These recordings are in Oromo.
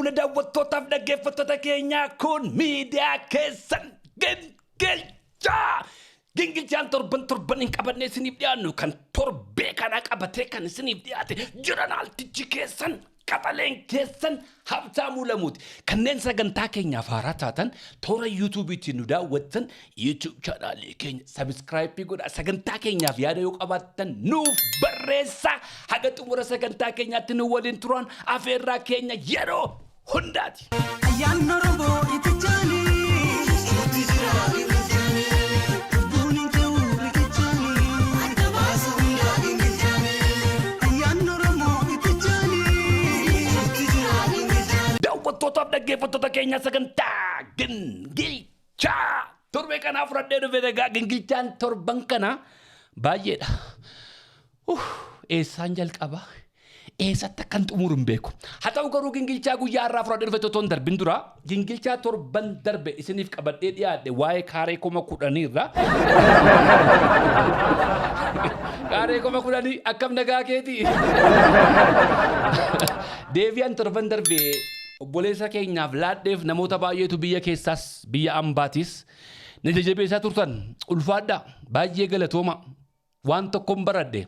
fuula daawwattootaaf dhaggeeffattoota keenyaa kun miidiyaa keessan gingilchaa. Gingilchaan torban hin qabannee isiniif dhiyaannu kan torbee kana qabatee kan isiniif dhiyaate joornaaltichi keessan qabaleen keessan Habtaamuu Lamuuti. Kanneen sagantaa keenyaaf haaraa taatan toora YouTube'itti nu daawwattan YouTube chaanaalii keenya subscribe godhaa. Sagantaa keenyaaf yaada yoo qabaattan nuuf barreessaa. Haga xumura sagantaa keenyaatti nu waliin turan afeerraa keenya yeroo hundaati. Ayyaanni Oromoo itti jaali. Daawwattoota dhaggeeffattoota keenya sagantaa gingilchaa torbee kana fudhadhee dhufe egaa gingilchaan torban kana baay'eedha. Eessaan jalqaba eessatti akkan xumuru hin beeku. Haa ta'u garuu gingilchaa guyyaa irraa fudhadhee dhufe totoon darbin dura gingilchaa torban darbe isiniif qabadhee dhiyaadhe waa'ee kaaree 10,000 irra. Kaaree 10,000 akkam nagaa keetii. Deebi'aan torban darbe obboleessa keenyaaf laadheef namoota baay'eetu biyya keessaas biyya ambaatis na jajjabeessaa turtan ulfaadhaa baay'ee galatooma waan tokkoon baradhe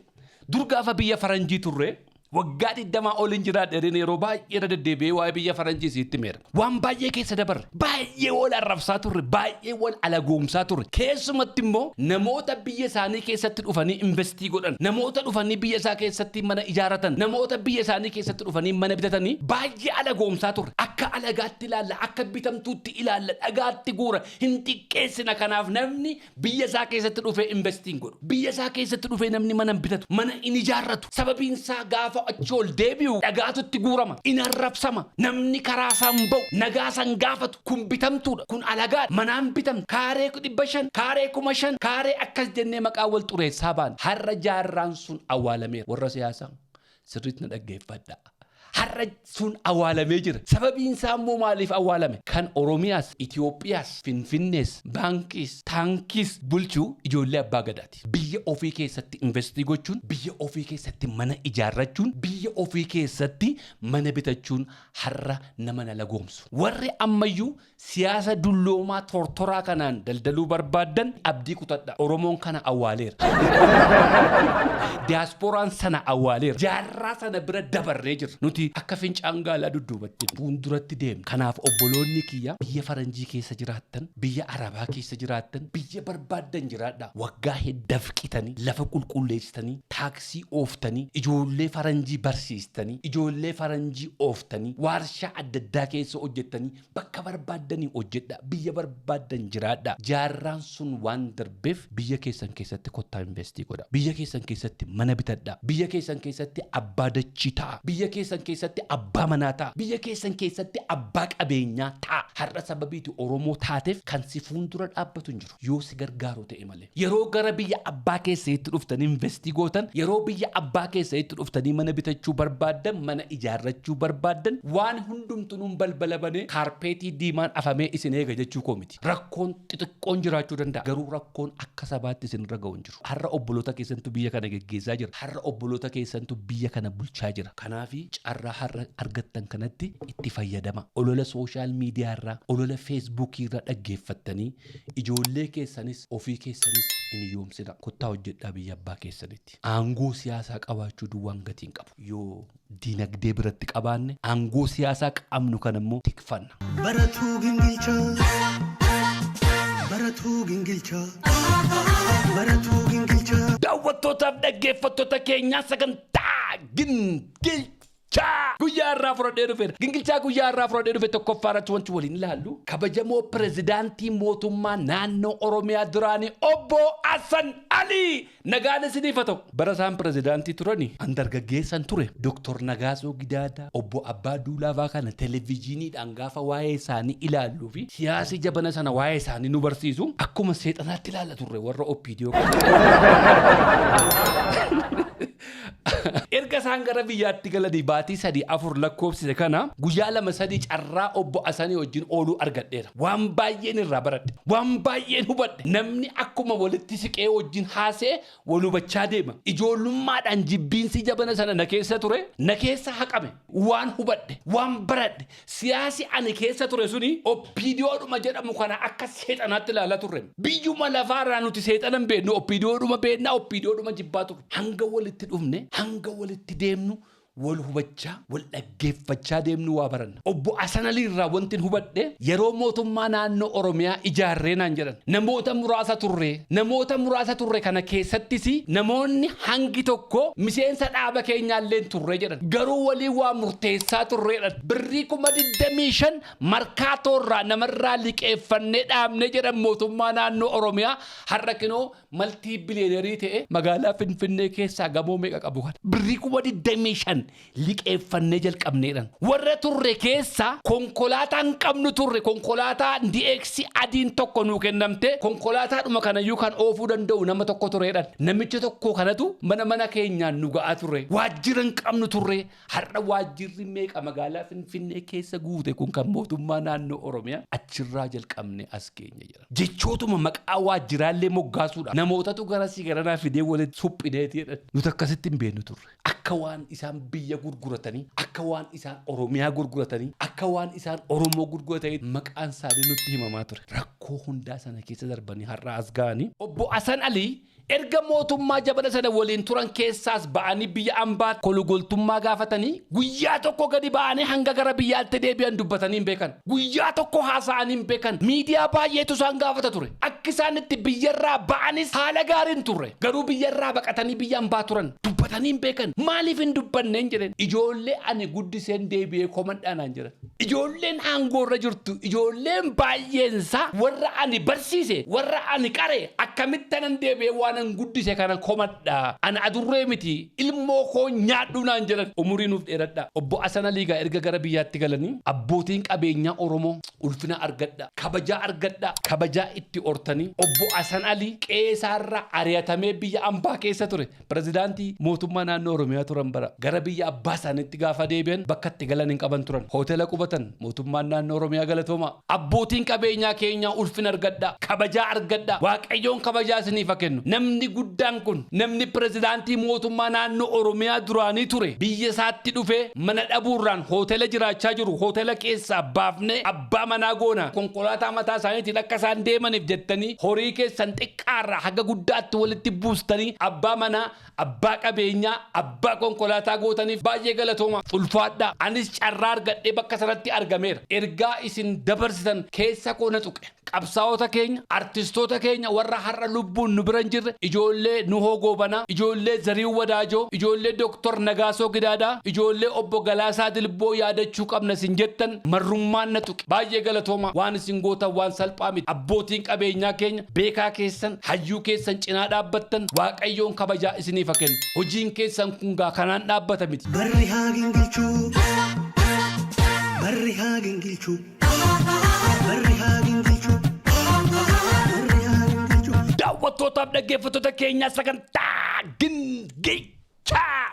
dur gaafa biyya faranjii turre waggaa 20 olin jiraadhe yeroo baay'ee deddeebi'ee waa'ee biyya faranjii sitti meera waan baay'ee keessa dabarre baay'ee wal arrabsaa turre baay'ee wal alagoomsaa turre keessumatti immoo namoota biyya isaanii keessatti dhufanii investii godhan namoota dhufanii biyya isaa keessatti mana ijaaratan namoota biyya isaanii keessatti dhufanii mana bitatanii baay'ee alagoomsaa turre akka alagaatti ilaalla akka bitamtuutti ilaalla dhagaatti guura hin xiqqeessina kanaaf namni biyya isaa keessatti dhufee investiin godhu biyya isaa keessatti dhufee namni mana bitatu mana in ijaarratu sababiin isaa gaafa achol deebi'u dhagaatutti guurama in arrabsama namni karaa san ba'u nagaa san gaafatu kun bitamtuudha kun alagaa manaan bitam kaaree 500 kaaree 5,000 kaaree akkas jennee maqaa wal xureessaa baan har'a jaarraan sun awwaalameera warra siyaasaa sirriitti na dhaggeeffadhaa. Har'a sun awwaalamee jira. Sababiin isaa immoo maaliif awwaalame? Kan Oromiyaas, Itoophiyaas, Finfinnees, Baankiis, Taankiis bulchuu ijoollee abbaa gadaati. Biyya ofii keessatti investii gochuun, biyya ofii keessatti mana ijaarrachuun, biyya ofii keessatti mana bitachuun har'a nama na lagoomsu. Warri ammayyuu siyaasa dulloomaa tortoraa kanaan daldaluu barbaadan abdii kutadha. Oromoon kana awwaaleera. Diyaaspooraan sana awwaaleera. Jaarraa sana bira dabarree jira. Nuti akka fincaan gaalaa dudduubatti fuulduratti deemna. Kanaaf obboloonni kiyya biyya faranjii keessa jiraattan, biyya arabaa keessa jiraattan, biyya barbaadan jiraadha. Waggaa heddaaf qitanii, lafa qulqulleessitanii, taaksii ooftanii, ijoollee faranjii barsiistanii, ijoollee faranjii ooftanii, waarshaa adda addaa keessa hojjettanii, bakka barbaadanii hojjedha. Biyya barbaadan jiraadha. Jaarraan sun waan darbeef biyya keessan keessatti kottaa investii godha. Biyya keessan keessatti mana bitadha. Biyya keessan keessatti abbaa dachii ta'a. Biyya keessan keessatti abbaa manaa ta'a. Biyya keessan keessatti abbaa qabeenyaa ta'a. Har'a sababiitu Oromoo taateef kan si fuuldura dhaabbatu hin jiru. Yoo si gargaaru ta'e malee. Yeroo gara biyya abbaa keessatti dhuftanii investii gootan, yeroo biyya abbaa keessatti dhuftanii mana bitachuu barbaadan, mana ijaarrachuu barbaadan, waan hundumtuun balbala banee kaarpeetii diimaan afamee isin eega jechuu koo miti. Rakkoon xixiqqoon jiraachuu danda'a. Garuu rakkoon akka sabaatti isin irra ga'u hin jiru. Har'a obboloota keessantu biyya kana geggeessaa jira. Har'a obboloota keessantu biyya kana bulchaa jira. Kanaafi carraa har'a argattan kanatti itti fayyadama. Olola sooshaal miidiyaa irraa, olola feesbuukii irraa dhaggeeffattanii ijoollee keessanis ofii keessanis hin yoomsina. Kottaa hojjedhaa biyya abbaa keessanitti. Aangoo siyaasaa qabaachuu duwwaan gatii hin qabu. Yoo diinagdee biratti qabaanne aangoo siyaasaa qabnu kan immoo tikfanna. Baratuu gingilchaa. Baratuu gingilchaa. Baratuu gingilchaa. Daawwattootaaf dhaggeeffattoota keenyaa sagantaa gingilchaa guyyaa irraa fudhadhee dhufeera. Gingilchaa guyyaa irraa fudhadhee dhufe tokkoffaarratti wanti waliin ilaallu kabajamoo pirezidaantii mootummaa naannoo Oromiyaa duraanii obbo Hassan Ali nagaan isiniif haa ta'u. Bara isaan pirezidaantii turani an dargaggeessan ture Dr. Nagaasoo Gidaadaa obbo Abbaa Duulaafaa kana televiziiniidhaan gaafa waa'ee isaanii ilaalluu fi siyaasi jabana sana waa'ee isaanii nu barsiisu akkuma seexanaatti ilaalla turre warra OPDO. Erga isaan gara biyyaatti galanii baatii 3-4 lakkoofsise kana guyyaa 2-3 carraa obbo Asanii wajjin ooluu argadheera. Waan baay'een irraa baradhe. Waan baay'een hubadhe. Namni akkuma walitti siqee wajjin haasee wal hubachaa deema. Ijoollummaadhaan jibbiinsi jabana sana na keessa ture. Na keessa haqame. Waan hubadhe. Waan baradhe. Siyaasi ani keessa ture suni oppiidiyoodhuma jedhamu kana akka seexanaatti ilaalaa turre. Biyyuma lafaarraa nuti seexanan beeknu oppiidiyoodhuma beeknaa oppiidiyoodhuma jibbaa turre. Hanga walitti dhufne hanga walitti deemnu wal hubachaa wal dhaggeeffachaa deemnu waa baranna. Obbo Asanalii irraa wanti hubadhe yeroo mootummaa naannoo Oromiyaa ijaarree naan jedhan namoota muraasa turre kana keessattis namoonni hangi tokko miseensa dhaaba keenyaallee turre jedhan garuu walii waa murteessaa turreedhan birrii 25,000 markaatoorraa namarraa liqeeffannee dhaabne jedhan mootummaa naannoo Oromiyaa har'a kinoo maltii biliyoonerii ta'e magaalaa Finfinnee keessaa gamoo meeqa qabu kana birrii 25,000 liqeeffannee jalqabneedhaan warra turre keessa konkolaataan qabnu turre konkolaataa DX adiin tokko nuu kennamte konkolaataadhuma kanayyuu kan oofuu danda'u nama tokko tureedhaan namicha tokko kanatu mana keenyaan nu ga'aa turre waajjiran qabnu turre har'a waajjirri meeqa magaalaa Finfinnee keessa guute kun kan mootummaa naannoo Oromiyaa achirraa jalqabne as keenya jira jechootuma maqaa waajjiraallee moggaasuudha namootatu gara sigaranaa fidee walitti suphineetiidhaan nuti akkasitti hin beeknu turre akka waan isaan biyya gurguratanii akka waan isaan Oromiyaa gurguratanii akka waan isaan Oromoo gurguratanii maqaan isaanii nutti himamaa ture rakkoo hundaa sana keessa darbanii har'a as ga'anii obbo Asan Alii erga mootummaa jabana sana waliin turan keessaas ba'anii biyya ambaatti kolugoltummaa gaafatanii guyyaa tokko gadi ba'anii hanga gara biyyaatti deebi'an dubbatanii hin beekan guyyaa tokko haasa'anii hin beekan miidiyaa baay'eetu isaan gaafata ture akka isaan itti biyyarraa ba'anis haala gaariin turre garuu biyyarraa baqatanii biyya ambaa turan dubbatanii hin beekan maaliif hin dubbanneen jedhan ijoollee ani guddiseen deebi'ee komadhaanaan jedhan ijoolleen aangoorra jirtu ijoolleen baay'eensaa warra ani barsiise warra ani qare akkamittan deebi'ee waan guddise kana komadha ana adurree miti ilmoo koo nyaadhu naan jedhan umurii nuuf dheeradha obbo Asan Alii erga gara biyyaatti galanii abbootiin qabeenyaa Oromoo ulfina argadha kabajaa itti hortanii obbo Asan Alii qeesaarra ari'atamee biyya ambaa keessa ture pirezidaantii mootummaa naannoo Oromiyaa turan bara gara biyya abbaa isaaniitti gaafa deebi'an bakka itti galan hin qaban turan hoteela qubatan mootummaan naannoo Oromiyaa galatooma abbootiin qabeenyaa keenya ulfina argadha kabajaa argadha waaqayyoon kabajaa isiniif kennu namni guddaan kun namni pirezidaantii mootummaa naannoo Oromiyaa duraanii ture biyya isaatti dhufee mana dhabuurraan hoteela jiraachaa jiru hoteela keessaa baafnee abbaa manaa goona konkolaataa mataa isaaniitiin akka isaan deemaniif jettanii horii keessan xiqqaarraa haga guddaatti walitti buustanii abbaa manaa abbaa qabeenyaa abbaa konkolaataa gootaniif baay'ee galatooma ulfaadha anis carraa argadhee bakka sanatti argameera ergaa isin dabarsitan keessa koona tuqe qabsaa'ota keenya artistoota keenya warra har'a lubbuun nu biran jirre ijoollee Nuhoo Goobanaa ijoollee Zariuu Wadaajoo ijoollee Dr. Nagaasoo Gidaadaa ijoollee obbo Galaasaa Dilboo yaadachuu qabna isin jettan marrummaan na tuqe baay'ee galatooma waan isin gootan waan salphaa miti abbootiin qabeenyaa keenya beekaa keessan hayyuu keessan cinaa dhaabbattan waaqayyoon kabajaa isiniif kennu hojiin keessan kun gaa kanaan dhaabbata miti barri haa gingilchuu barri haa gingilchuu barri haa gingilchuu daawwattootaaf dhaggeeffattoota keenyaa sagantaa gingilchaa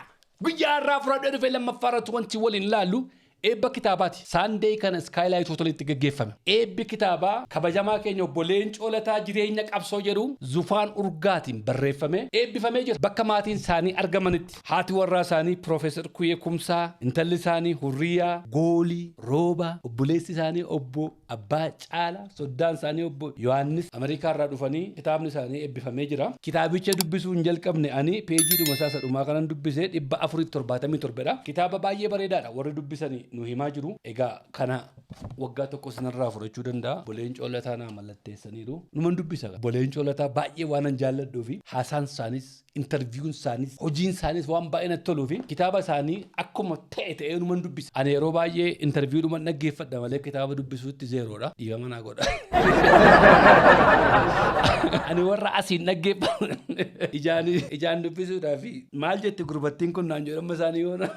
guyyaa irraa fudhadhee dhufee lammaffaarratti wanti waliin ilaallu eebba kitaabaati saandee kana Skylight Hotelitti gaggeeffame eebbi kitaabaa kabajamaa keenya obbo Leencoo Lataa jireenya qabsoo jedhu Zufaan Urgaatiin barreeffame eebbifamee jira bakka maatiin isaanii argamanitti haati warraa isaanii Profeesar Kuyee Kumsaa intalli isaanii Hurriyaa Goolii Rooba obboleessi isaanii obbo Abbaa Caalaa soddaan isaanii obbo Yohaannis Ameerikaa irraa dhufanii kitaabni isaanii eebbifamee jira kitaabicha dubbisuu hin jalqabne ani peejii dhuma isaa dhumaa kanan dubbisee 477 dha kitaaba baay'ee bareedaadha warri dubbisanii nu himaa jiru egaa kana waggaa tokko sanarraa fudhachuu danda'a boleen coolataa naa mallatteessaniiru numan dubbisa boleen coolataa baay'ee waanan jaalladhuu fi haasaan isaanis interviewun isaanis hojiin isaanis waan baay'ee natti toluu fi kitaaba isaanii akkuma ta'e numan dubbisa ani yeroo baay'ee interview dhuman dhaggeeffadha malee kitaaba dubbisuutti zeeroodha dhiiba manaa godha ani warra asiin dhaggeeffadha ijaan dubbisuudhaaf maal jetti gurbattiin kun naan jedhama isaanii yoona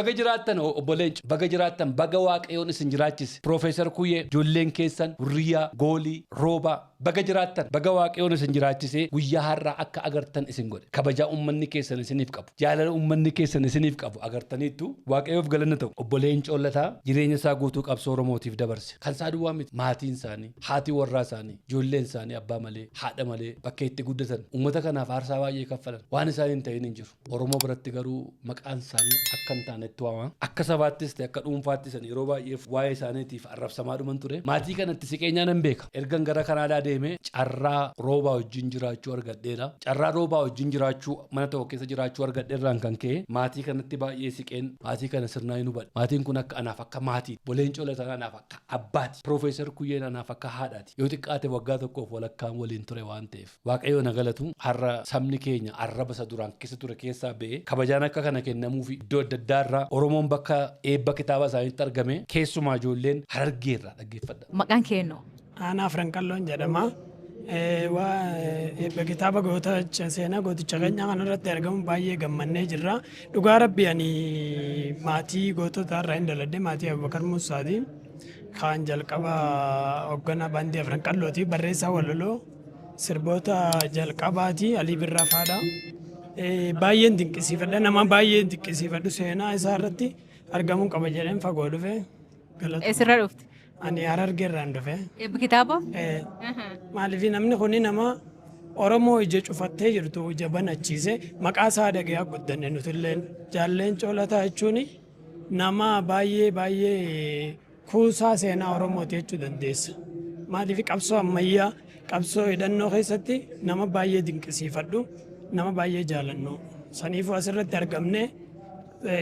baga jiraattan obbo Leencoo baga jiraattan baga waaqayyoon isin jiraachisa jiraachise. Profeesar Kuyyee ijoolleen keessan Hurriyaa, Goolii, Rooba baga jiraattan baga waaqayyoon isin jiraachisee guyyaa har'aa akka agartan isin godhe. Kabajaa uummanni keessan isiniif qabu. Jaalala uummanni keessan isiniif qabu agartaniittu waaqayyoof galanna ta'u. Obboleen Coollataa jireenya isaa guutuu qabsoo Oromootiif dabarse. Kan isaa duwwaa miti. Maatiin isaanii, haati warraa isaanii, ijoolleen isaanii abbaa malee, haadha malee bakka itti guddatan. Uummata kanaaf aarsaa baay'ee kaffalan. Waan isaan hin ta'in hin jiru. Oromoo biratti garuu maqaan isaanii akka hin taanetti waama. Akka sabaattis ta'e akka dhuunfaattis yeroo baay'ee waa'ee isaaniitiif arrabsamaa dhuman ture. Maatii kanatti siqeenyaan hin beeka. Ergan gara Kanaadaa deemee carraa roobaa wajjin jiraachuu argadheera. Carraa roobaa wajjin jiraachuu mana tokko keessa jiraachuu argadheerraan kan ka'e maatii kanatti baay'ee siqeen maatii kana sirnaa hin hubadhe. Maatiin kun akka anaaf akka maatii. Obboleen Coolataa anaaf akka abbaati. Profeesar Kuyyeen anaaf akka haadhaati. Yoo xiqqaate waggaa tokkoof walakkaan waliin ture waan ta'eef. Waaqayyo na galatu har'a sabni keenya arraba isa duraan keessa ture keessaa ba'ee kabajaan akka kana kennamuufi iddoo adda addaa irraa Oromoon bakka eebba kitaaba isaaniitti argame keessumaa ijoolleen Harargeerraa dhaggeeffadha. Maqaan keenno. Aanaa Franqalloon jedhama. Eebba kitaaba gooticha seenaa gooticha keenya kanarratti argamu baay'ee gammannee jirra. Dhugaa rabbi ani maatii gootota irraa hin daladde maatii Abubakar Musaati. Kan jalqaba hoogganaa baandii Franqallooti barreessaa walaloo sirboota jalqabaati Alii Birraa faadha. Baay'een dinqisiifadha nama baay'een dinqisiifadhu seenaa isaa irratti argamuu qaba jedheen fagoo dhufe. Eessirraa dhufte? Ani Harargeerraan dhufe. Eebbi kitaaba? Maaliif namni kun nama Oromoo ija cufattee jirtu ija banachiise maqaa isaa dhagee guddanne nutilleen jaalleen Coolataa jechuun nama baay'ee kuusaa seenaa Oromooti jechuu dandeessa. Maaliif qabsoo ammayyaa qabsoo hidhannoo keessatti nama baay'ee dinqisiifadhu nama baay'ee jaalannu. Saniifuu asirratti argamne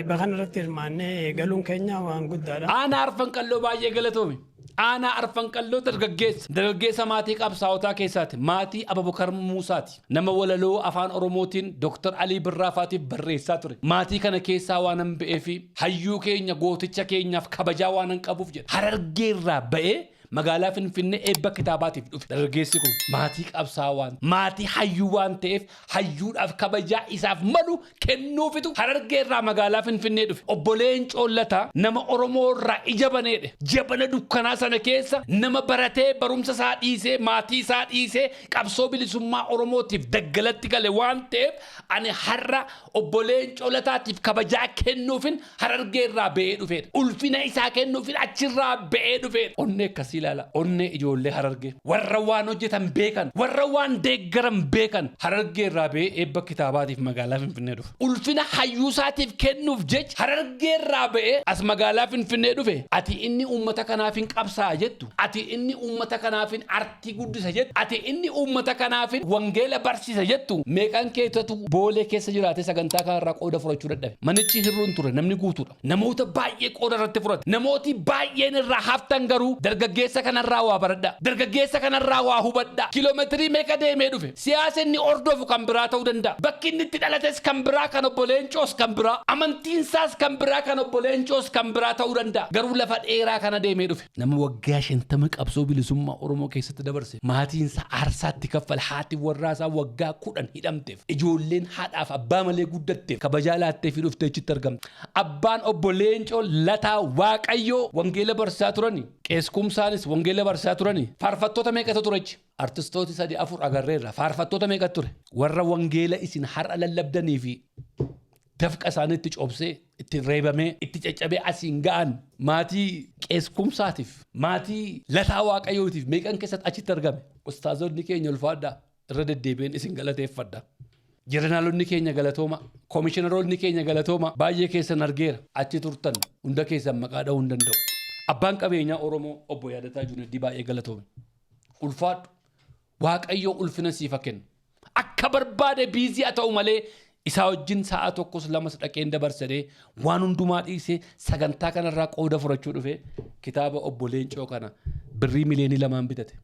bakka irratti hirmaannee galuun keenya waan guddaadha. Aanaa Arfanqalloo baay'ee galatoome. Aanaa Arfanqalloo dargaggeessa maatii qabsaa'otaa keessaati. Maatii Abubakar Muusaati. Nama walaloo afaan Oromootiin Dr. Alii Birraafaatiif barreessaa ture. Maatii kana keessaa waan hin ba'eefi hayyuu keenya gooticha keenyaaf kabajaa waan hin qabuuf jedha. Harargeerraa ba'ee magaalaa Finfinnee eebba kitaabaatiif dhufe. Dargaggeessi kun maatii qabsaa'aa maatii hayyuu waan ta'eef hayyuudhaaf kabajaa isaaf malu kennuufitu Harargeerraa magaalaa Finfinnee dhufe. Obboleen Coollataa nama Oromoorraa ija baneedhe. Jabana dukkanaa sana keessa nama baratee barumsa isaa dhiisee maatii isaa dhiisee qabsoo bilisummaa Oromootiif daggalatti gale waan ta'eef ani har'a obboleen Coollataatiif kabajaa kennuufin Harargeerraa ba'ee dhufeedha. Ulfina isaa kennuufin achirraa ba'ee dhufeedha. Onnee akkasii ilaala. Onnee ijoollee Harargee warra waan hojjetan beekan warra waan deeggaran beekan Harargeerraa ba'ee eebba kitaabaatiif magaalaa Finfinnee dhufe. Ulfina hayyuu isaatiif kennuuf jecha Harargeerraa ba'ee as magaalaa Finfinnee dhufe. Ati inni uummata kanaafin qabsaa'a jettu. Ati inni uummata kanaafin artii guddisa jettu. Ati inni uummata kanaafin wangeela barsiisa jettu. Meeqan keessattuu boolee keessa jiraate sagantaa kanarraa qooda fudhachuu dadhabe. Manichi hirruun ture namni guutuudha. Namoota baay'ee qooda irratti fudhate. Namooti baay'een irraa haftan garuu dargaggeessa kanarraa waa baradha. Dargaggeessa kanarraa waa hubadha. Kiiloomeetirii meeqa deemee dhufe? Siyaasa inni ordofu kan biraa ta'uu danda'a. Bakki inni itti dhalates kan biraa kan obboleen Coos kan biraa. Amantiinsaas kan biraa kan obboleen Coos kan biraa ta'uu danda'a. Garuu lafa dheeraa kana deemee dhufe. Nama waggaa 50 qabsoo bilisummaa Oromoo keessatti dabarse. Maatiinsa aarsaatti kaffale. Haati warraasaa waggaa 10 hidhamteef. Ijoolleen haadhaaf abbaa malee guddatteef. Kabajaa laattee fi dhuftee achitti argamte. Abbaan obboleen Coolataa Waaqayyoo wangeela barsiisaa turani. Qeeskumsaanis wangeela barsiisaa turani. Faarfattoota meeqatu turechi? Artistooti 3-4 agarreerra. Faarfattoota meeqatu ture? Warra wangeela isin har'a lallabdanii fi dafqa isaaniitti coobsee itti reebamee itti caccabee asiin ga'an maatii qeeskumsaatiif maatii lataa Waaqayyootiif meeqan keessatti achitti argame? Ustaazonni keenya ulfaadhaa irra deddeebiin isin galateeffadha. Jeneraalonni keenya galatooma. Koomishiinaroonni keenya galatooma. Baay'ee keessan argeera. Achi turtan hunda keessan maqaa dha'uu hin danda'u. Abbaan qabeenyaa Oromoo obbo Yaadataa Junaddii baay'ee galatoome. Ulfaadhu. Waaqayyoo ulfina siifa kenna. Akka barbaade biizii haa ta'u malee isaa wajjin sa'a tokkos lamas dhaqeen dabarsadee waan hundumaa dhiisee sagantaa kanarraa qooda fudhachuu dhufe kitaaba obbo Leencoo kana birrii miliyoonii 2 bitate.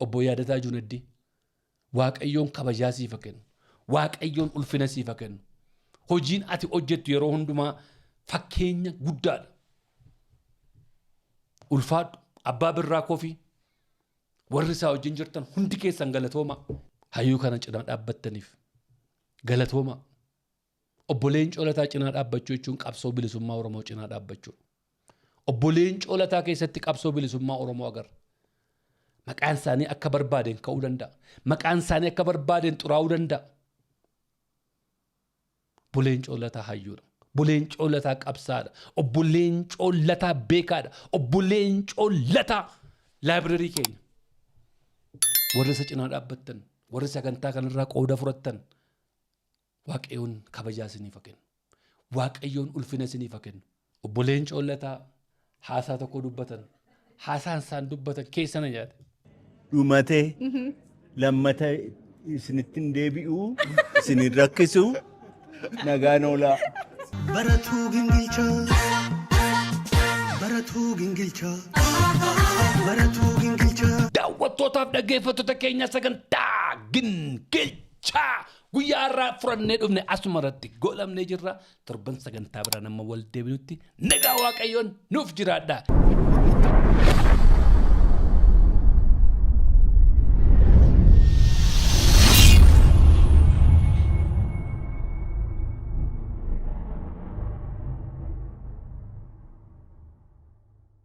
Obbo Yaadataa Junaddii. Waaqayyoon kabajaa siifa kennu. Waaqayyoon ulfina siifa kennu. Hojiin ati hojjettu yeroo hundumaa fakkeenya guddaadha. Ulfaadhu abbaa birraa kofii warri isaa wajjin jirtan hundi keessan galatooma. Hayyuu kana cinaa dhaabbattaniif galatooma. Obboleen Coolataa cinaa dhaabbachuu jechuun qabsoo bilisummaa Oromoo cinaa dhaabbachuu. obboleen coolataa keessatti qabsoo bilisummaa Oromoo agarra. Maqaan isaanii akka barbaadeen ka'uu danda'a. Maqaan isaanii akka barbaadeen xuraa'uu danda'a. Obboleen coolataa hayyuudha. Obboleen coolataa qabsaadha. Obboleen coolataa beekaadha. Obboleen coolataa laabireerii keenya. Warra isa cinaa dhaabbattan, warra sagantaa kanarraa qooda fudhattan, Waaqayyoon kabajaa isiniif haa kennu. Waaqayyoon ulfina isiniif haa kennu. Obboleen coolataa haasaa tokko dubbatan. Haasaan isaan dubbatan keessana nyaate. Dhumatee lammata isinittiin deebi'uu isinin rakkisu nagaan oolaa. Baratuu gingilchaa. Baratuu gingilchaa. Baratuu gingilchaa. Daawwattootaaf dhaggeeffattoota keenya sagantaa gingilchaa guyyaa irraa furannee dhufne asuma irratti goolabnee jirra. Torban sagantaa biraa nama wal deebinutti nagaa Waaqayyoon nuuf jiraadhaa.